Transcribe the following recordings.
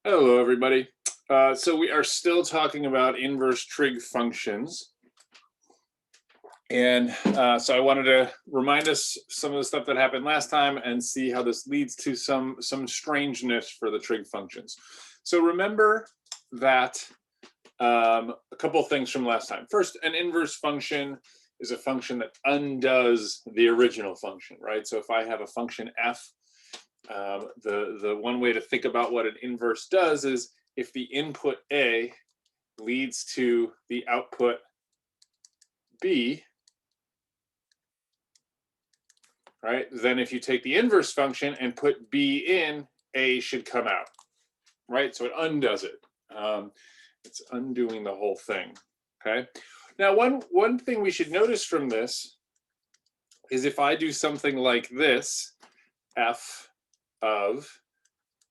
Hello, everybody. So we are still talking about inverse trig functions. And so I wanted to remind us some of the stuff that happened last time and see how this leads to some strangeness for the trig functions. So remember that a couple of things from last time. First, an inverse function is a function that undoes the original function, right? So if I have a function f, the one way to think about what an inverse does is if the input A leads to the output B, right, then if you take the inverse function and put B in, A should come out, right? So it undoes it. It's undoing the whole thing, okay? Now, one thing we should notice from this is if I do something like this, f of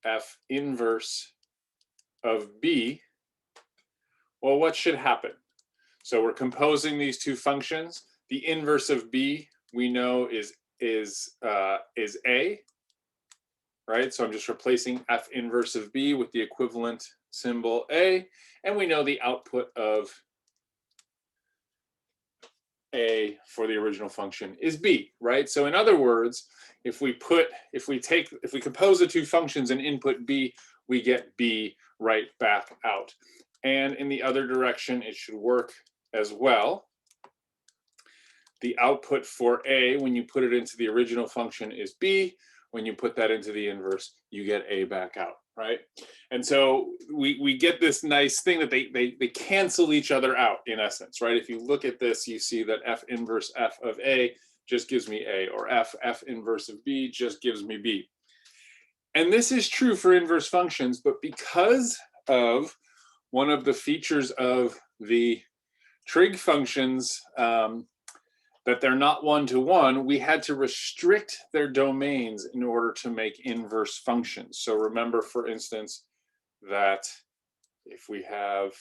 f inverse of B, well, what should happen? So we're composing these two functions. The inverse of B we know is A, right? So I'm just replacing f inverse of B with the equivalent symbol A, and we know the output of A for the original function is B, right? So in other words, if we compose the two functions and input B, we get B right back out. And in the other direction, it should work as well. The output for A, when you put it into the original function, is B. When you put that into the inverse, you get A back out, right? And so we get this nice thing that they cancel each other out in essence, right? If you look at this, you see that f inverse f of A just gives me A, or f inverse of B just gives me B. And this is true for inverse functions, but because of one of the features of the trig functions, that they're not one-to-one, we had to restrict their domains in order to make inverse functions. So remember, for instance, that if we have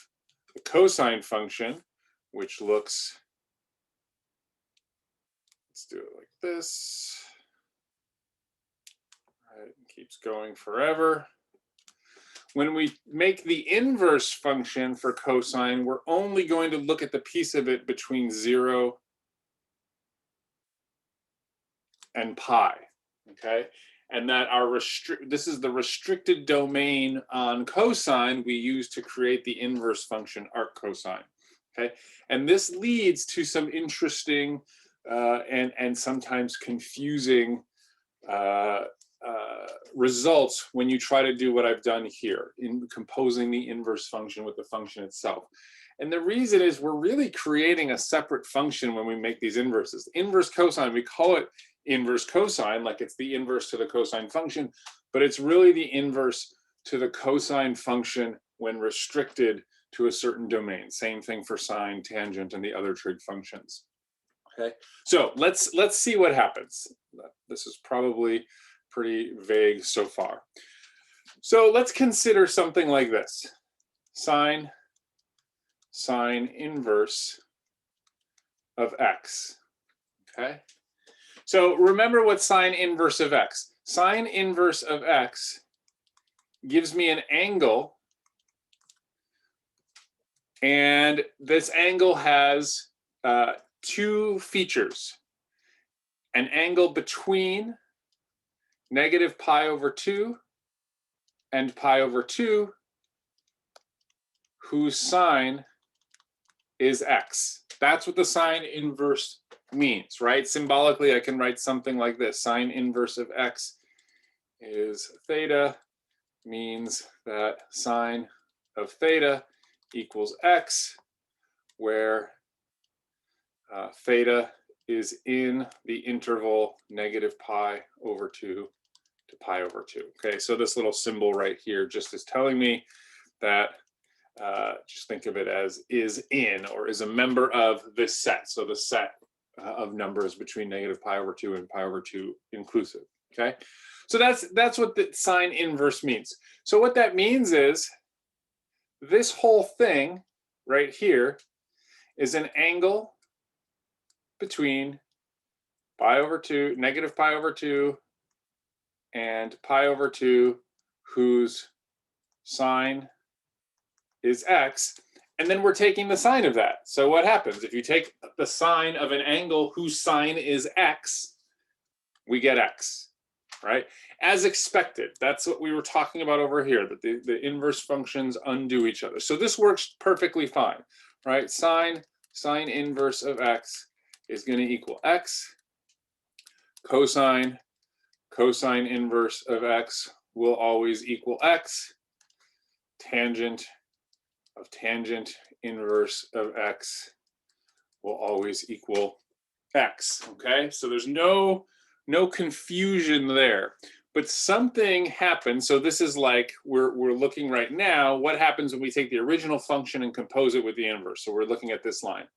the cosine function, which looks, let's do it like this, right, it keeps going forever. When we make the inverse function for cosine, we're only going to look at the piece of it between 0 and pi, okay? And that this is the restricted domain on cosine we use to create the inverse function arc cosine, okay? And this leads to some interesting and sometimes confusing results when you try to do what I've done here in composing the inverse function with the function itself. And the reason is we're really creating a separate function when we make these inverses. Inverse cosine, we call it inverse cosine, like it's the inverse to the cosine function, but it's really the inverse to the cosine function when restricted to a certain domain. Same thing for sine, tangent, and the other trig functions. Okay, so let's see what happens. This is probably pretty vague so far. So let's consider something like this: sine inverse of x. Okay, so remember what sine inverse of x. Sine inverse of x gives me an angle, and this angle has two features: an angle between negative pi over 2 and pi over 2, whose sine is x. That's what the sine inverse means, right? Symbolically, I can write something like this: sine inverse of x is theta, means that sine of theta equals x, where theta is in the interval negative pi over 2 to pi over 2. Okay, so this little symbol right here just is telling me that just think of it as is in, or is a member of this set. So the set of numbers between negative pi over 2 and pi over 2 inclusive. Okay, so that's what the sine inverse means. So what that means is this whole thing right here is an angle between pi over 2, negative pi over 2, and pi over 2, whose sine is x, and then we're taking the sine of that. So what happens? If you take the sine of an angle whose sine is x, we get x, right? As expected. That's what we were talking about over here, that the inverse functions undo each other. So this works perfectly fine, right? Sine inverse of x is going to equal x. Cosine inverse of x will always equal x. Tangent inverse of x will always equal x. Okay, so there's no confusion there. But something happens. So this is like we're looking right now. What happens when we take the original function and compose it with the inverse? So we're looking at this line.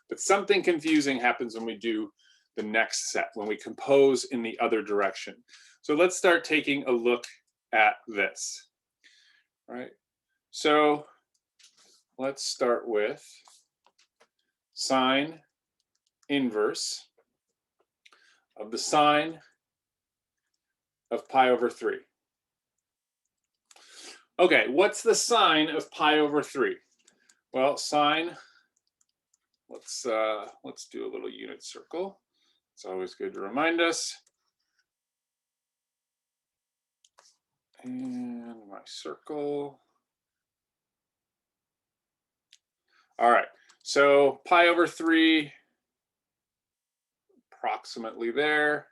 But something confusing happens when we do the next set, when we compose in the other direction. So let's start taking a look at this. All right. So let's start with sine inverse of the sine of pi over 3. Okay, what's the sine of pi over 3? Well, sine, let's do a little unit circle. It's always good to remind us. And my circle. All right, so pi over 3, approximately there.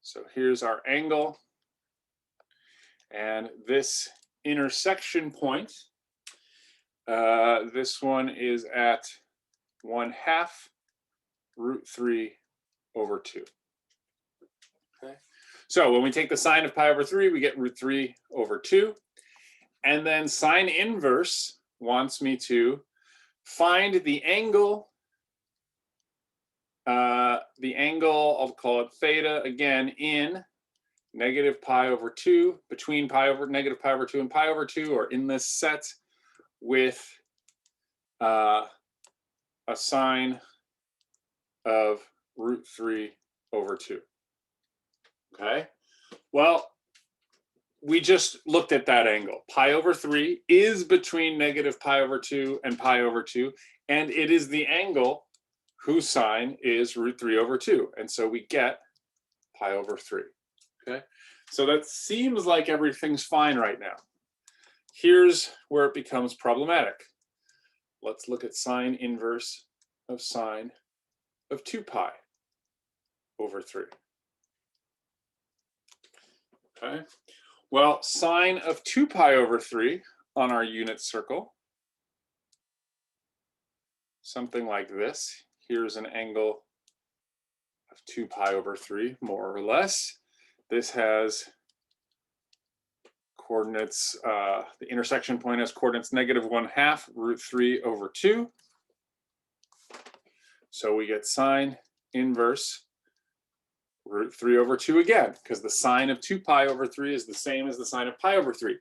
So here's our angle. And this intersection point, this one is at 1/2 √3 over 2. Okay. So when we take the sine of pi over 3, we get √3 over 2. And then sine inverse wants me to find the angle, I'll call it theta again, in negative pi over 2, between negative pi over 2 and pi over 2, or in this set with a sine of √3 over 2. Okay, well, we just looked at that angle. Pi over 3 is between negative pi over 2 and pi over 2, and it is the angle whose sine is √3 over 2. And so we get pi over 3. Okay, so that seems like everything's fine right now. Here's where it becomes problematic. Let's look at sine inverse of sine of 2 pi over 3. Okay, well, sine of 2 pi over 3 on our unit circle, something like this. Here's an angle of 2 pi over 3, more or less. This has coordinates, the intersection point has coordinates negative 1/2 √3 over 2. So we get sine inverse √3 over 2 again, because the sine of 2 pi over 3 is the same as the sine of pi over 3.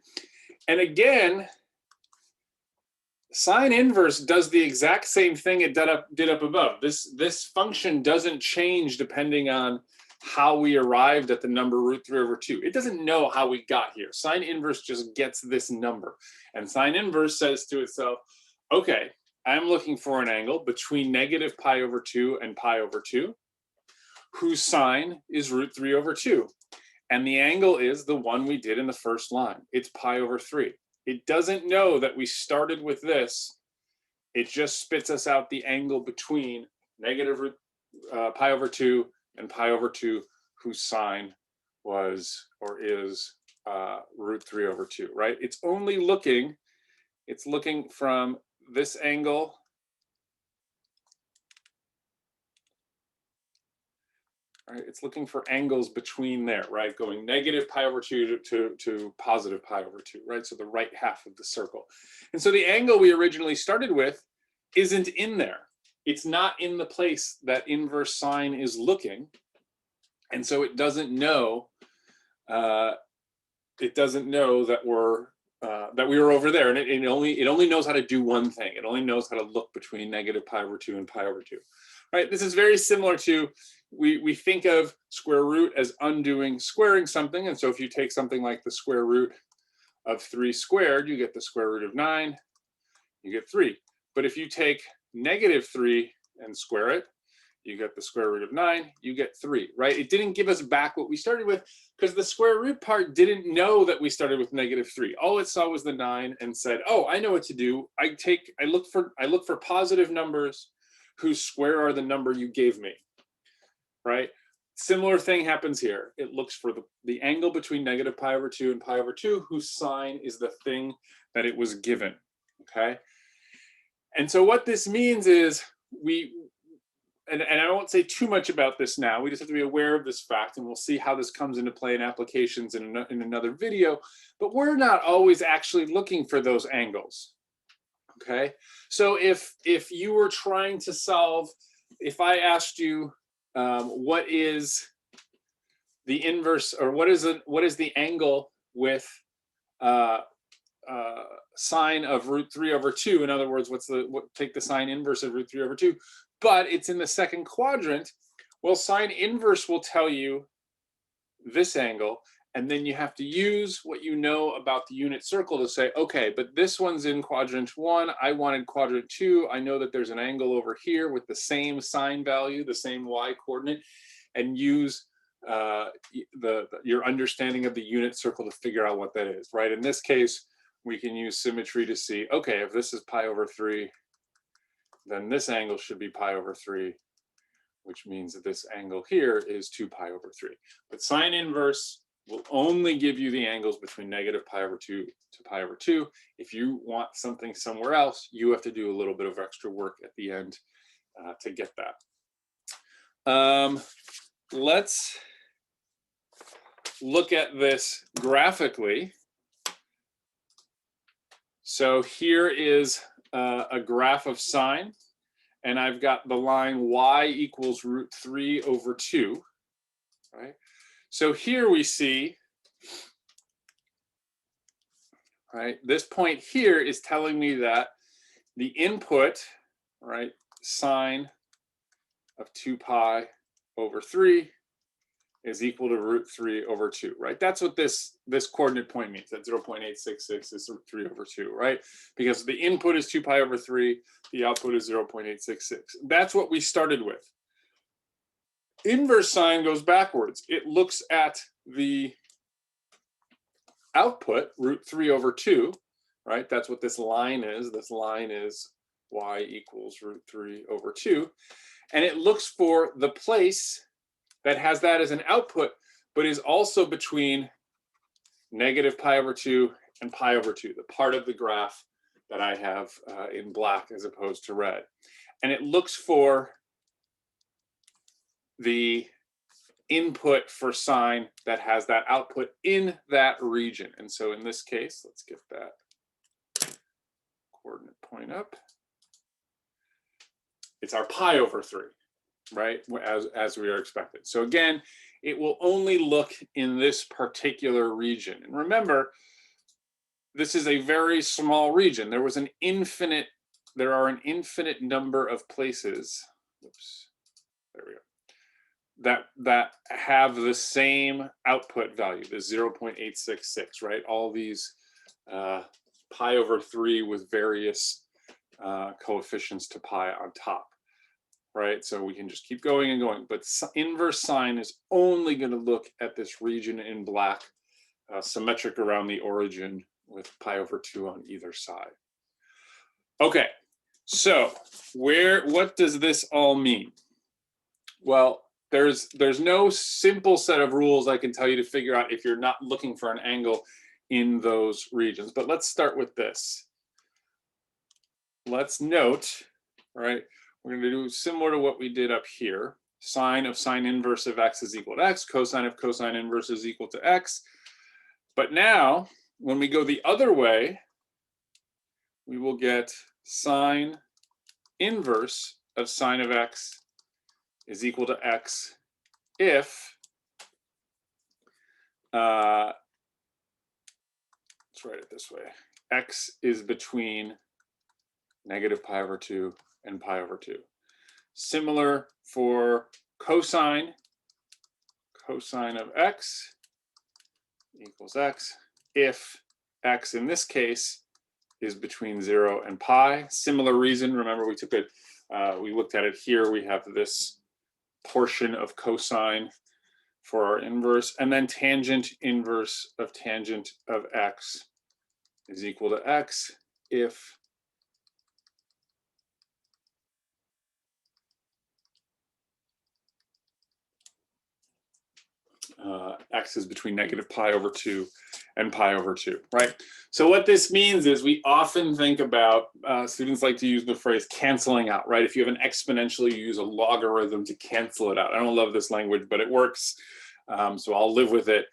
And again, sine inverse does the exact same thing it did up above. This function doesn't change depending on how we arrived at the number √3 over 2. It doesn't know how we got here. Sine inverse just gets this number. And sine inverse says to itself, okay, I'm looking for an angle between negative pi over 2 and pi over 2, whose sine is √3 over 2. And the angle is the one we did in the first line. It's pi over 3. It doesn't know that we started with this. It just spits us out the angle between negative pi over 2 and pi over 2, whose sine was or is √3 over 2, right? It's looking from this angle right? It's looking for angles between there, right? Going negative pi over 2 to positive pi over 2, right? So the right half of the circle. And so the angle we originally started with isn't in there. It's not in the place that inverse sine is looking. And so it doesn't know that we were over there. And it only knows how to do one thing. It only knows how to look between negative pi over 2 and pi over 2. Right? This is very similar to, we think of square root as undoing squaring something. And so if you take something like the square root of 3 squared, you get the square root of 9, you get 3. But if you take -3 and square it, you get the square root of 9, you get 3, right? It didn't give us back what we started with because the square root part didn't know that we started with -3. All it saw was the 9 and said, oh, I know what to do. I look for positive numbers whose square are the number you gave me, right? Similar thing happens here. It looks for the angle between -pi/2 and pi/2, whose sine is the thing that it was given, okay? And so what this means is and I won't say too much about this now. We just have to be aware of this fact, and we'll see how this comes into play in applications in another video. But we're not always actually looking for those angles, okay? So if you were trying to solve, if I asked you what is the inverse, or what is the angle with sine of √3/2? In other words, take the sine inverse of √3/2, but it's in the second quadrant. Well, sine inverse will tell you this angle, and then you have to use what you know about the unit circle to say, okay, but this one's in quadrant 1, I wanted quadrant 2, I know that there's an angle over here with the same sine value, the same y coordinate, and use your understanding of the unit circle to figure out what that is, right? In this case, we can use symmetry to see, okay, if this is pi/3, then this angle should be pi/3, which means that this angle here is 2 pi/3. But sine inverse will only give you the angles between -pi/2 to pi/2. If you want something somewhere else, you have to do a little bit of extra work at the end to get that. Let's look at this graphically. So here is a graph of sine, and I've got the line y equals √3/2, right? So here we see, right, this point here is telling me that the input, right, sine of 2 pi/3 is equal to √3/2, right? That's what this coordinate point means. That 0.866 is √3/2, right? Because the input is 2 pi/3, the output is 0.866. That's what we started with. Inverse sine goes backwards. It looks at the output, √3/2, right? That's what this line is. This line is y equals √3/2. And it looks for the place that has that as an output, but is also between -pi/2 and pi/2, the part of the graph that I have in black as opposed to red. And it looks for the input for sine that has that output in that region. And so in this case, let's get that coordinate point up. It's our pi/3. Right, as we are expected. So again, it will only look in this particular region. And remember, this is a very small region. There are an infinite number of places, oops, there we go, that have the same output value, the 0.866, right? All these pi/3 with various coefficients to pi on top. Right, so we can just keep going and going, but inverse sine is only going to look at this region in black, symmetric around the origin with pi/2 on either side. Okay, so what does this all mean? Well, there's no simple set of rules I can tell you to figure out if you're not looking for an angle in those regions, but let's start with this. Let's note, right, we're going to do similar to what we did up here. Sine of sine inverse of x is equal to x. Cosine of cosine inverse is equal to x. But now, when we go the other way, we will get sine inverse of sine of x is equal to x if, let's write it this way, x is between -pi/2 and pi/2. Similar for cosine of x equals x if x in this case is between 0 and pi. Similar reason, remember we took it, we looked at it here, we have this portion of cosine for our inverse, and then tangent inverse of tangent of x is equal to x if x is between negative pi over 2 and pi over 2, right? So what this means is we often think about, students like to use the phrase canceling out, right? If you have an exponential, you use a logarithm to cancel it out. I don't love this language, but it works, so I'll live with it.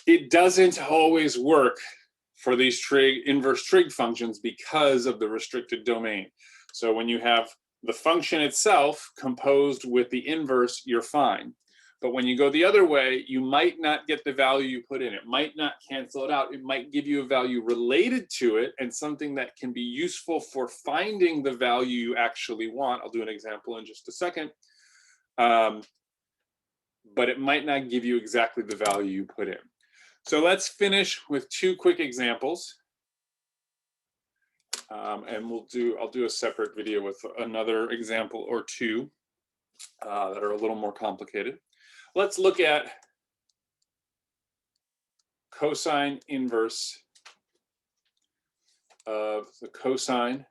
It doesn't always work for these inverse trig functions because of the restricted domain. So when you have the function itself composed with the inverse, you're fine. But when you go the other way, you might not get the value you put in. It might not cancel it out. It might give you a value related to it and something that can be useful for finding the value you actually want. I'll do an example in just a second. But it might not give you exactly the value you put in. So let's finish with 2 quick examples. And I'll do a separate video with another example or 2 that are a little more complicated. Let's look at cosine inverse of the cosine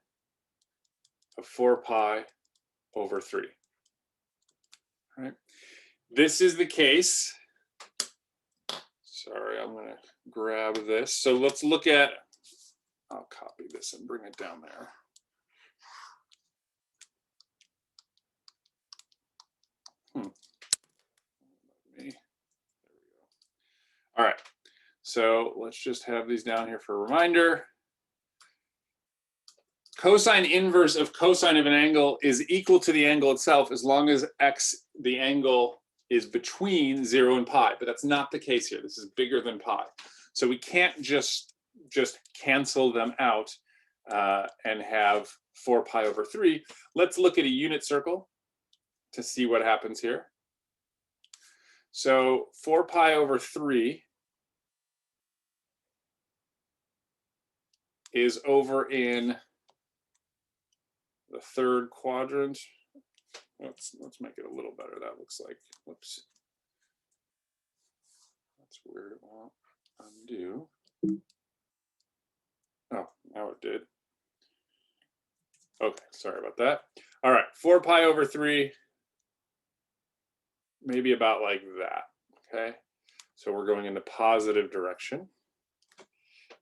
of 4 pi over 3. All right. This is the case. Sorry, I'm going to grab this. So let's look at, I'll copy this and bring it down there. All right, so let's just have these down here for a reminder. Cosine inverse of cosine of an angle is equal to the angle itself as long as the angle is between 0 and pi, but that's not the case here. This is bigger than pi. So we can't just cancel them out and have 4 pi over 3. Let's look at a unit circle to see what happens here. So 4 pi over 3 is over in the 3rd quadrant. Let's make it a little better. That looks like, whoops. That's weird. It won't undo. Oh, now it did. Okay, sorry about that. All right, 4 pi over 3, maybe about like that, okay? So we're going in the positive direction.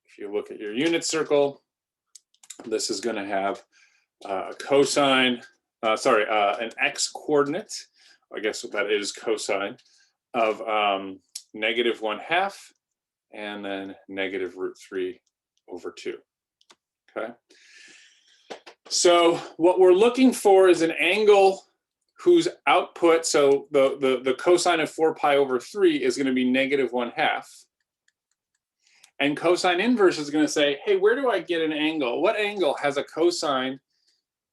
If you look at your unit circle, this is going to have a cosine, an x coordinate, I guess that is cosine, of negative 1/2 and then negative √3 over 2, okay? So what we're looking for is an angle whose output, so the cosine of 4 pi over 3 is going to be negative 1/2. And cosine inverse is going to say, hey, where do I get an angle? What angle has a cosine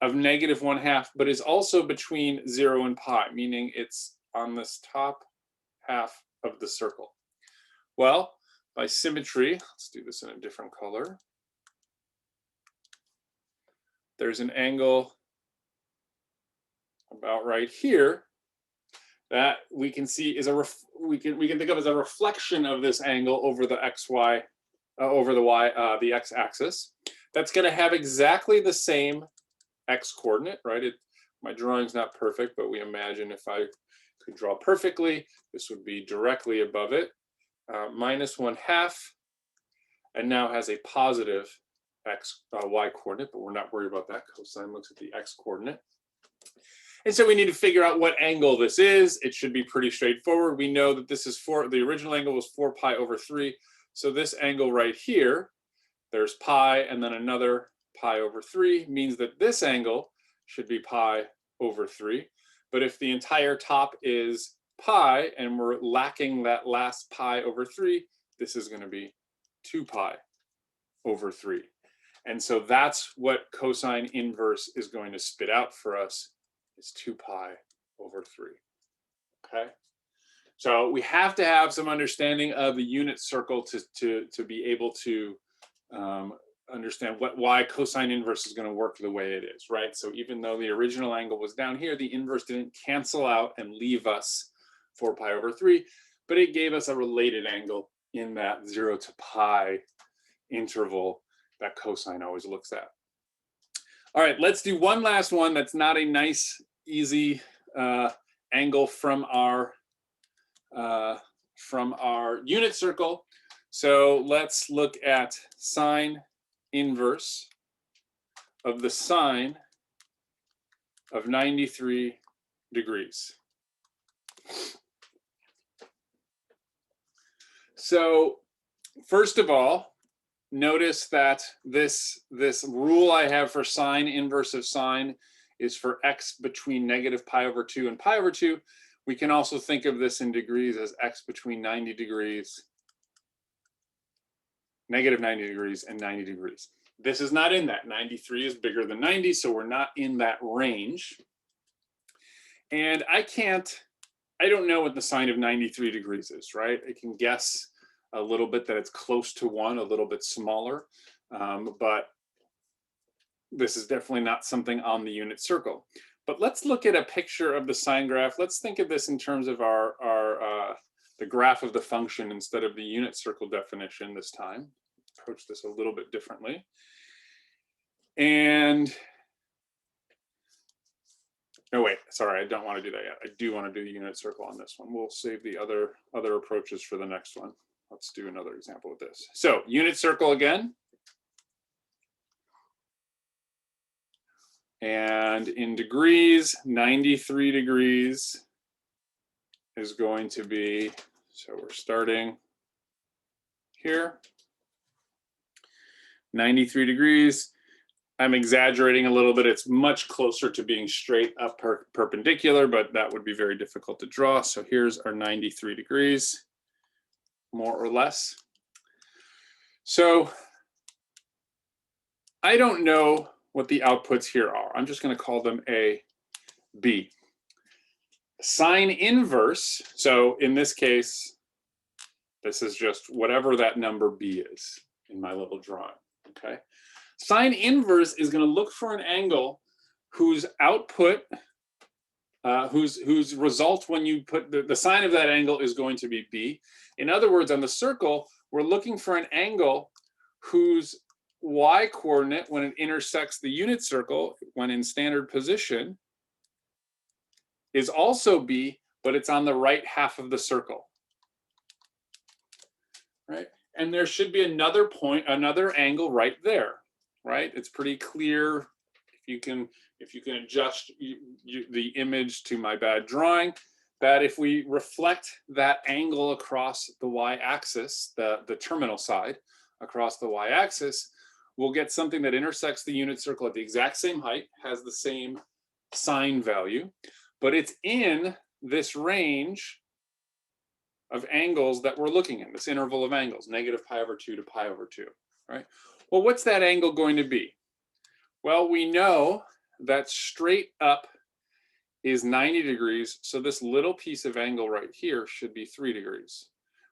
of negative 1/2, but is also between 0 and pi, meaning it's on this top half of the circle? Well, by symmetry, let's do this in a different color. There's an angle about right here that we can see is we can think of as a reflection of this angle over the xy over the x-axis. That's going to have exactly the same x coordinate, right? My drawing's not perfect, but we imagine if I could draw perfectly, this would be directly above it, minus 1/2, and now has a positive y coordinate, but we're not worried about that. Cosine looks at the x coordinate. And so we need to figure out what angle this is. It should be pretty straightforward. We know that this is the original angle was 4 pi over 3. So this angle right here, there's pi and then another pi over 3, means that this angle should be pi over 3. But if the entire top is pi and we're lacking that last pi over 3, this is going to be 2 pi over 3. And so that's what cosine inverse is going to spit out for us, is 2 pi over 3. Okay? So we have to have some understanding of the unit circle to be able to understand why cosine inverse is going to work the way it is, right? So even though the original angle was down here, the inverse didn't cancel out and leave us 4 pi over 3, but it gave us a related angle in that 0 to pi interval that cosine always looks at. All right, let's do one last one that's not a nice, easy angle from our unit circle. So let's look at sine inverse of the sine of 93 degrees. So first of all, notice that this rule I have for sine inverse of sine is for x between negative pi over 2 and pi over 2. We can also think of this in degrees as x between 90 degrees, negative 90 degrees, and 90 degrees. This is not in that. 93 is bigger than 90, so we're not in that range. And I don't know what the sine of 93 degrees is, right? I can guess a little bit that it's close to 1, a little bit smaller, but this is definitely not something on the unit circle. But let's look at a picture of the sine graph. Let's think of this in terms of the graph of the function instead of the unit circle definition this time. Approach this a little bit differently. And, oh wait, sorry, I don't want to do that yet. I do want to do the unit circle on this one. We'll save the other approaches for the next one. Let's do another example of this. So unit circle again. And in degrees, 93 degrees is going to be, so we're starting here. 93 degrees. I'm exaggerating a little bit. It's much closer to being straight up perpendicular, but that would be very difficult to draw. So here's our 93 degrees, more or less. So I don't know what the outputs here are. I'm just going to call them A, B. Sine inverse, so in this case, this is just whatever that number B is in my little drawing, okay? Sine inverse is going to look for an angle whose output, whose result when you put the sine of that angle is going to be B. In other words, on the circle, we're looking for an angle whose y coordinate when it intersects the unit circle, when in standard position, is also B, but it's on the right half of the circle, right? And there should be another point, another angle right there, right? It's pretty clear if you can adjust the image to my bad drawing, that if we reflect that angle across the y-axis, the terminal side across the y-axis, we'll get something that intersects the unit circle at the exact same height, has the same sine value, but it's in this range of angles that we're looking at, this interval of angles, negative pi over 2 to pi over 2, right? Well, what's that angle going to be? Well, we know that straight up is 90 degrees, so this little piece of angle right here should be 3 degrees,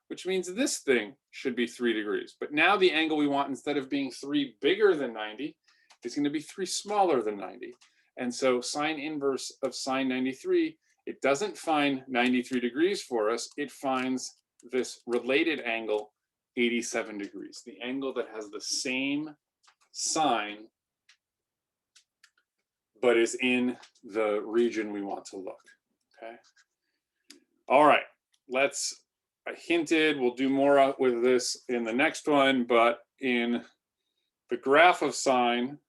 which means this thing should be 3 degrees. But now the angle we want, instead of being 3 bigger than 90, is going to be 3 smaller than 90. And so sine inverse of sine 93, it doesn't find 93 degrees for us, it finds this related angle, 87 degrees, the angle that has the same sine, but is in the region we want to look, okay? All right, I hinted, we'll do more with this in the next one, but in the graph of sine,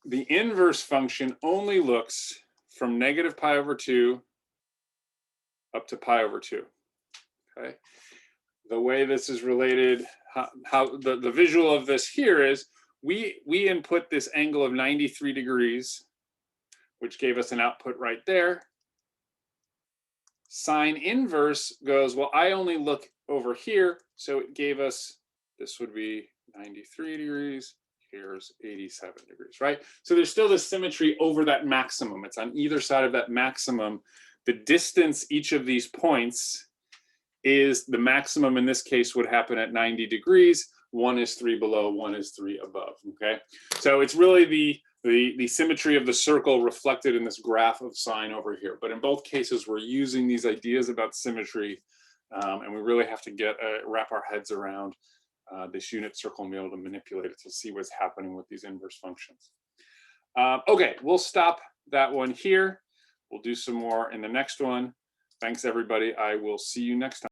the inverse function only looks from negative pi over 2 up to pi over 2, okay? The way this is related, how the visual of this here is, we input this angle of 93 degrees, which gave us an output right there. Sine inverse goes, well, I only look over here, so it gave us, this would be 93 degrees, here's 87 degrees, right? So there's still this symmetry over that maximum. It's on either side of that maximum. The distance each of these points is the maximum in this case would happen at 90 degrees. One is 3 below, one is 3 above, okay? So it's really the symmetry of the circle reflected in this graph of sine over here. But in both cases, we're using these ideas about symmetry, and we really have to wrap our heads around this unit circle and be able to manipulate it to see what's happening with these inverse functions. Okay, we'll stop that one here. We'll do some more in the next one. Thanks, everybody. I will see you next time.